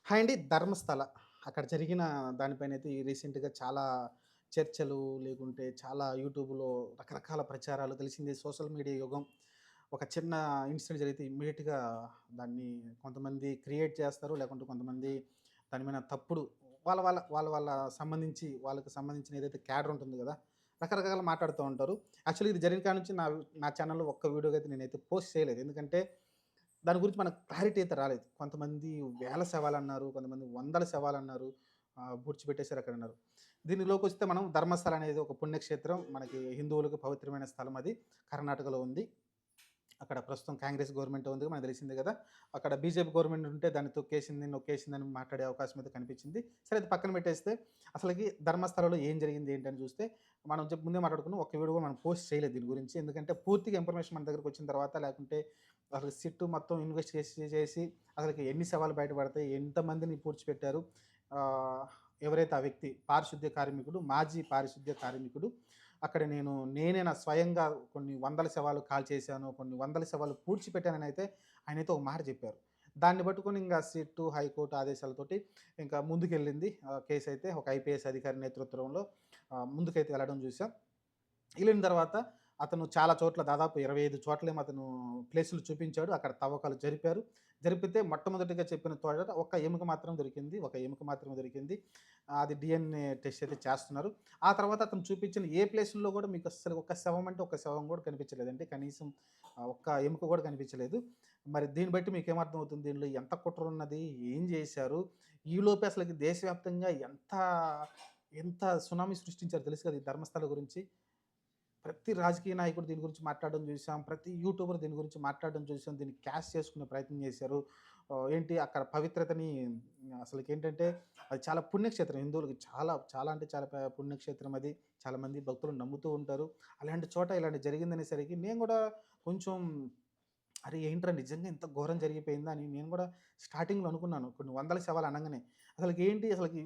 Hi అండి. ధర్మస్థల. అక్కడ జరిగిన దానిపైనైతే ఈ రీసెంట్‌గా చాలా చర్చలు, లేకుంటే చాలా యూట్యూబ్‌లో రకరకాల ప్రచారాలు తెలిసిందే సోషల్ మీడియా యుగం. ఒక చిన్న ఇన్సిడెంట్ జరిగితే ఇమ్మీడియేట్‌గా దాన్ని కొంతమంది క్రియేట్ చేస్తారు. లేకుంటే కొంతమంది దాని మీద తప్పుడు వాళ్ళ సంబంధించి వాళ్ళకి సంబంధించిన ఏదైతే క్యాడర్ ఉంటుంది గదా! రకరకాలుగా మాట్లాడుతూ ఉంటారు. యాక్చువల్లీ ఇది జరిగిన కాడ నుంచి నా ఛానెల్‌లో ఒక్క వీడియోగా అయితే నేనైతే పోస్ట్ చేయలేదు. ఎందుకంటే దాని గురించి మనకు క్లారిటీ అయితే రాలేదు. కొంతమంది వేల శవాలన్నారు. కొంతమంది వందల శవాలన్నారు. పూడ్చిపెట్టేసారు అక్కడన్నారు. దీనిలోకొస్తే మనం ధర్మస్థల అనేది ఒక పుణ్యక్షేత్రం. మనకి హిందువులకు పవిత్రమైన స్థలం అది. కర్ణాటకలో ఉంది. అక్కడ ప్రస్తుతం కాంగ్రెస్ గవర్నమెంట్ ఉంది మనకు తెలిసిందే గదా! అక్కడ బీజేపీ గవర్నమెంట్ ఉంటే దాన్ని తొక్కేసింది, నొక్కేసిందని మాట్లాడే అవకాశం అయితే కనిపించింది. సరే అది పక్కన పెట్టేస్తే అసలకి ధర్మస్థలంలో ఏం జరిగింది ఏంటని చూస్తే మనం ముందే మాట్లాడుకున్నాం. ఒక్క వీడియో కూడా మనం పోస్ట్ చేయలేదు దీని గురించి. ఎందుకంటే పూర్తిగా ఇన్ఫర్మేషన్ మన దగ్గరకొచ్చిన తర్వాత లేకుంటే అసలు సిట్టు మొత్తం ఇన్వెస్టిగేషన్ చేసి అసలకి ఎన్ని శవాలు బయటపడతాయి, ఎంతమందిని పూడ్చిపెట్టారు, ఆహ్, ఎవరైతే ఆ వ్యక్తి పారిశుద్ధ్య కార్మికుడు, మాజీ పారిశుద్ధ్య కార్మికుడు అక్కడ నేనే నా స్వయంగా కొన్ని వందల శవాలు కాల్చేశాను, కొన్ని వందల శవాలు పూడ్చిపెట్టాననైతే ఆయనైతే ఒక మాట చెప్పారు. దాన్ని పట్టుకొని ఇంగ సిట్టు, హైకోర్టు ఆదేశాలతోటి ఇంకా ముందుకెళ్ళింది. కేసయితే ఒక ఐపీఎస్ అధికారి నేతృత్వంలో ముందుకైతే వెళ్ళడం చూసాం. ఎళ్ళిన తర్వాత అతను చాలా చోట్ల దాదాపు 25 చోట్లేమో అతను ప్లేసులు చూపించాడు. అక్కడ తవ్వకాలు జరిపారు. జరిపితే మొట్టమొదటిగా చెప్పిన చోట ఒక్క ఎముక మాత్రం దొరికింది. ఒక ఎముక మాత్రమే దొరికింది. అది డీఎన్ఏ టెస్ట్ అయితే చేస్తున్నారు. ఆ తర్వాత అతను చూపించిన ఏ ప్లేసుల్లో గూడా మీకు అస్సలు ఒక శవం అంటే ఒక శవం గూడా కనిపించలేదండి. కనీసం ఒక్క ఎముక గూడా కనిపించలేదు. మరి దీన్ని బట్టి మీకేమర్థమవుతుంది? దీనిలో ఎంత కుట్రున్నది? ఏం జేశారు? ఈలోపే అసలకి దేశవ్యాప్తంగా ఎంత సునామీ సృష్టించారో తెలుసు కదా! ఈ ధర్మస్థల గురించి. ప్రతి రాజకీయ నాయకుడు దీని గురించి మాట్లాడడం చూసాం. ప్రతి యూట్యూబర్ దీని గురించి మాట్లాడడం చూసాం. దీన్ని క్యాష్ చేసుకునే ప్రయత్నం చేశారు. ఏంటి అక్కడ పవిత్రతని అసలకేంటంటే అది చాలా పుణ్యక్షేత్రం. హిందువులకి చాలా, చాలా అంటే చాలా పుణ్యక్షేత్రం అది. చాలామంది భక్తులు నమ్ముతూ ఉంటారు. అలాంటి చోట ఇలాంటిది జరిగిందనేసరికి నేను గూడా కొంచెం అరే! ఏంట్రా నిజంగా ఇంత ఘోరం జరిగిపోయిందా అని నేను గూడా స్టార్టింగ్‌లో అనుకున్నాను. కొన్ని వందల శవాలు అనంగానే. అసలకి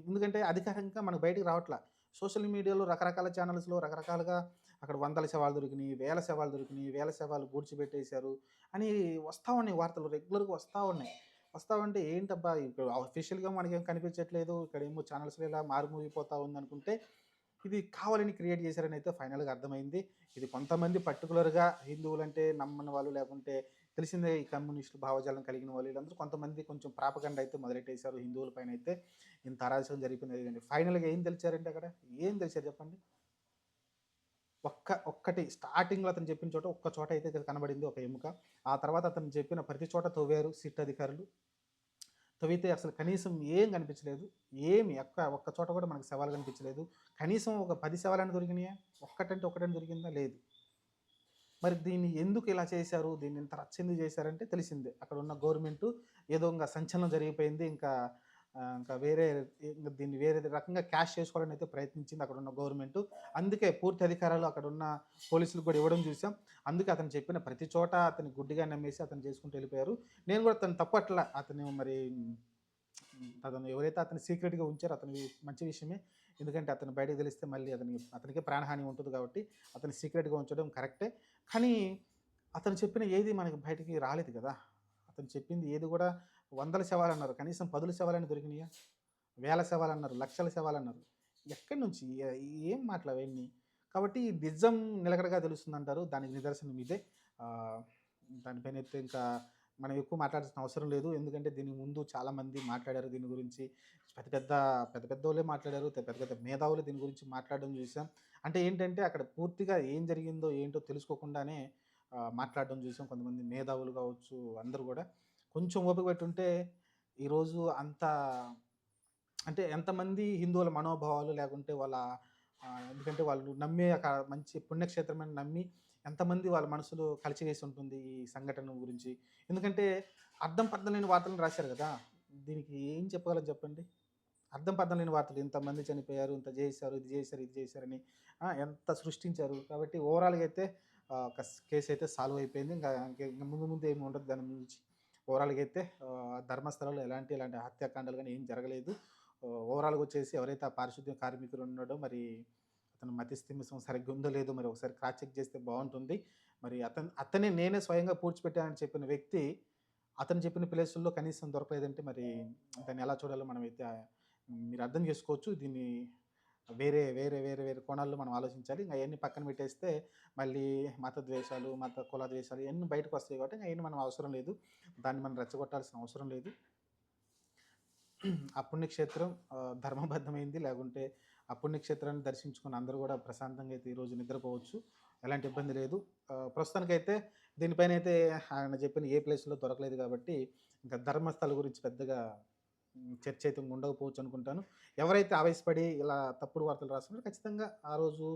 ఎందుకంటే అధికారికంగా మనకు బయటికి రావట్ల. సోషల్ మీడియాలో రకరకాల ఛానల్స్‌లో రకరకాలుగా అక్కడ వందల శవాలు దొరికినియి, వేల శవాలు దొరికినియి, వేల శవాలు పూడ్చిపెట్టేశారు అని వస్తా ఉన్నాయి వార్తలు. రెగ్యులర్‌గా వస్తా ఉన్నాయి. వస్తా ఉంటే ఏంటబ్బా! ఇప్పుడు అఫీషియల్‌గా మనకేం కనిపించట్లేదు. ఇక్కడేమో ఛానల్స్‌లో ఇలా మారుమోగిపోతా ఉందనుకుంటే, ఇది కావాలని క్రియేట్ చేశారనైతే ఫైనల్‌గా అర్థమైంది. ఇది కొంతమంది పర్టిక్యులర్‌గా హిందువులంటే నమ్మని వాళ్ళు లేకుంటే తెలిసిందే ఈ కమ్యూనిస్టులు భావజాలం కలిగిన వాళ్ళు వీళ్ళందరూ కొంతమంది కొంచెం ప్రాపగండ అయితే మొదలెట్టేశారు హిందువుల పైనైతే. ఇంత అరాచకం జరిగిపోయింది. ఫైనల్‌గా ఏం తెలిచారంటే అక్కడ? ఏం తెలిసారు చెప్పండి? ఒక్కటి స్టార్టింగ్‌లో అతను చెప్పిన చోట ఒక్క చోట అయితే కనబడింది ఒక ఎముక. ఆ తర్వాత అతను చెప్పిన ప్రతి చోట తవ్వారు సిట్ అధికారులు. తవ్వితే అసలు కనీసం ఏం కనిపించలేదు. ఏమి ఒక్క చోట కూడా మనకు శవాలు కనిపించలేదు. కనీసం ఒక 10 శవాలైనా దొరికినాయా? ఒక్కటంటే ఒక్కటైనా దొరికిందా? లేదు. మరి దీన్ని ఎందుకు ఇలా చేశారు? దీన్ని ఇంత రచ్చ ఎందుకు చేశారంటే తెలిసిందే. అక్కడున్న గవర్నమెంటు ఏదో ఇంగ సంచలనం జరిగిపోయింది. ఇంకా దీన్ని వేరే రకంగా క్యాష్ చేసుకోవాలని అయితే ప్రయత్నించింది అక్కడున్న గవర్నమెంటు. అందుకే పూర్తి అధికారాలు అక్కడున్న పోలీసులకు కూడా ఇవ్వడం చూసాం. అందుకే అతను చెప్పిన ప్రతి చోట అతన్ని గుడ్డిగా నమ్మేసి అతను చేసుకుంటూ వెళ్ళిపోయారు. నేను కూడా అతన్ని తప్పట్ల. అతను ఎవరైతే అతన్ని సీక్రెట్‌గా ఉంచారో అతనిది మంచి విషయమే. ఎందుకంటే అతను బయటకు తెలిస్తే మళ్ళీ అతనికే ప్రాణహాని ఉంటది కాబట్టి అతన్ని సీక్రెట్‌గా ఉంచడం కరెక్టే. కానీ అతను చెప్పిన ఏది మనకి బయటికి రాలేదు కదా! అతను చెప్పింది ఏది కూడా వందల శవాలన్నారు. కనీసం పదుల శవాలైనా దొరికినాయా? వేల శవాలన్నారు. లక్షల శవాలన్నారు. ఎక్కడి నుంచి? ఏం మాటలు అవన్నీ? కాబట్టి నిజం నిలకడగా తెలుస్తుందంటారు. దానికి నిదర్శనం ఇదే. ఆహ్, దానిపైనైతే ఇంకా మనం ఎక్కువ మాట్లాడాల్సిన అవసరం లేదు. ఎందుకంటే దీనికి ముందు చాలామంది మాట్లాడారు దీని గురించి. పెద్ద పెద్ద పెద్దోళ్ళే మాట్లాడారు. పెద్ద పెద్ద మేధావులు దీని గురించి మాట్లాడడం చూసాం. అంటే ఏంటంటే అక్కడ పూర్తిగా ఏం జరిగిందో ఏంటో తెలుసుకోకుండానే మాట్లాడడం చూసాం. కొంతమంది మేధావులు కావచ్చు అందరూ గూడా. కొంచెం ఓపిక పట్టుంటే ఈరోజు అంత అంటే ఎంతమంది హిందువుల మనోభావాలు లేకుంటే ఎందుకంటే వాళ్ళు నమ్మే ఒక మంచి పుణ్యక్షేత్రమని నమ్మి ఎంతమంది వాళ్ళ మనసులో కలిచివేసి ఉంటుంది ఈ సంఘటన గురించి. ఎందుకంటే అర్థం పర్థం లేని వార్తలను రాశారు గదా! దీనికి ఏం చెప్పగలం చెప్పండి? అర్థం పర్థం లేని వార్తలు ఇంతమంది చనిపోయారు, ఇంత జేశారు, ఇది జేశారు, ఇది జేశారని ఎంత సృష్టించారు. కాబట్టి ఓవరాల్‌గా అయితే కేసయితే సాల్వ్ అయిపోయింది. ఇంక ముందు ముందు ఏమి ఉండదు దాని గురించి. ఓవరాల్‌గా అయితే ధర్మస్థలంలో ఇలాంటి హత్యాకాండాలు గాని ఏం జరగలేదు. ఓవరాల్‌గా వచ్చేసి ఎవరైతే ఆ పారిశుద్ధ్య కార్మికుడు ఉన్నాడో మరి అతను మతిస్థిమితం సరిగ్గా ఉందో లేదో మరి ఒకసారి క్రాస్ చెక్ చేస్తే బావుంటుంది. మరి అతనే నేనే స్వయంగా పూడ్చిపెట్టానని చెప్పిన వ్యక్తి అతను చెప్పిన ప్లేసుల్లో కనీసం దొరకలేదంటే మరి దాన్ని ఎలా చూడాలో మనమైతే మీరు అర్థం చేసుకోవచ్చు. దీన్ని వేరే కోణాల్లో మనం ఆలోచించాలి. ఇంక అయన్నీ పక్కన పెట్టేస్తే మళ్ళీ మత ద్వేషాలు, కుల ద్వేషాలు ఇయన్నీ బయటకొస్తాయి కాబట్టి అయన్నీ మనం అవసరం లేదు. దాన్ని మనం రెచ్చగొట్టాల్సిన అవసరం లేదు. ఆ పుణ్యక్షేత్రం ధర్మబద్ధమైంది. లేకుంటే ఆ పుణ్యక్షేత్రాన్ని దర్శించుకొని అందరూ గూడా ప్రశాంతంగా అయితే ఈరోజు నిద్రపోవచ్చు. ఎలాంటి ఇబ్బంది లేదు. ప్రస్తుతానికైతే దీనిపైనైతే ఆయన చెప్పిన ఏ ప్లేస్‌లో దొరకలేదు గాబట్టి, ఇంకా ధర్మస్థల గురించి పెద్దగా చర్చ అయితే ఉండకపోవచ్చు అనుకుంటాను. ఎవరైతే ఆవేశపడి ఇలా తప్పుడు వార్తలు రాస్తున్నారో ఖచ్చితంగా ఆ రోజు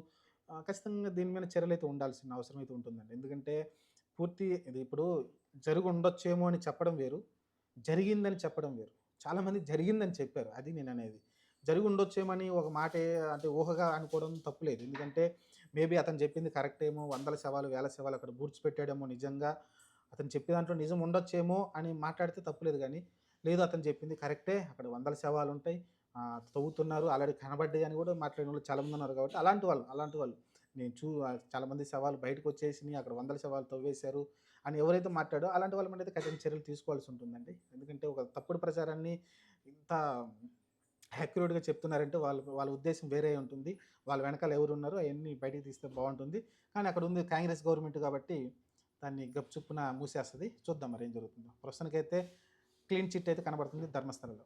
ఖచ్చితంగా దీని మీద చర్యలైతే ఉండాల్సిన అవసరం అయితే ఉంటుందండి. ఎందుకంటే ఇది ఇప్పుడు జరిగుండొచ్చేమో అని చెప్పడం వేరు. జరిగిందని చెప్పడం వేరు. చాలామంది జరిగిందని చెప్పారు. అది నేననేది. జరిగుండొచ్చేమని ఒక మాటే అంటే ఊహగా అనుకోవడం తప్పులేదు. ఎందుకంటే మేబీ అతను చెప్పింది కరెక్టేమో, వందల శవాలు, వేల శవాలు అక్కడ పూడ్చిపెట్టాడేమో నిజంగా. అతను చెప్పే దాంట్లో నిజం ఉండొచ్చేమో అని మాట్లాడితే తప్పులేదు గానీ, లేదు అతను చెప్పింది కరెక్టే. అక్కడ వందల శవాలుంటాయి. తవ్వుతున్నారు. ఆల్రెడీ కనబడ్డాయి అని గూడా మాట్లాడినోళ్ళు చాలామంది ఉన్నారు కాబట్టి అలాంటి వాళ్ళు చాలామంది శవాలు బయటకొచ్చేసినియి. అక్కడ వందల శవాలు తవ్వేశారు అని ఎవరైతే మాట్లాడో అలాంటి వాళ్ళ మీదైతే కఠిన చర్యలు తీసుకోవాల్సి ఉంటుందండి. ఎందుకంటే ఒక తప్పుడు ప్రచారాన్ని ఇంత యాక్యురేట్‌గా చెప్తున్నారంటే వాళ్ళ ఉద్దేశ్యం వేరే ఉంటుంది. వాళ్ళ వెనకాల ఎవరున్నారో అయన్నీ బయటికి తీస్తే బావుంటుంది. కానీ అక్కడ ఉంది కాంగ్రెస్ గవర్నమెంట్ కాబట్టి దాన్ని గప్‌చుప్పున మూసేస్తది. చూద్దాం మరేం జరుగుతుందో. ప్రస్తుతానికైతే క్లీన్ చిట్ అయితే కనబడుతుంది ధర్మస్థలలో.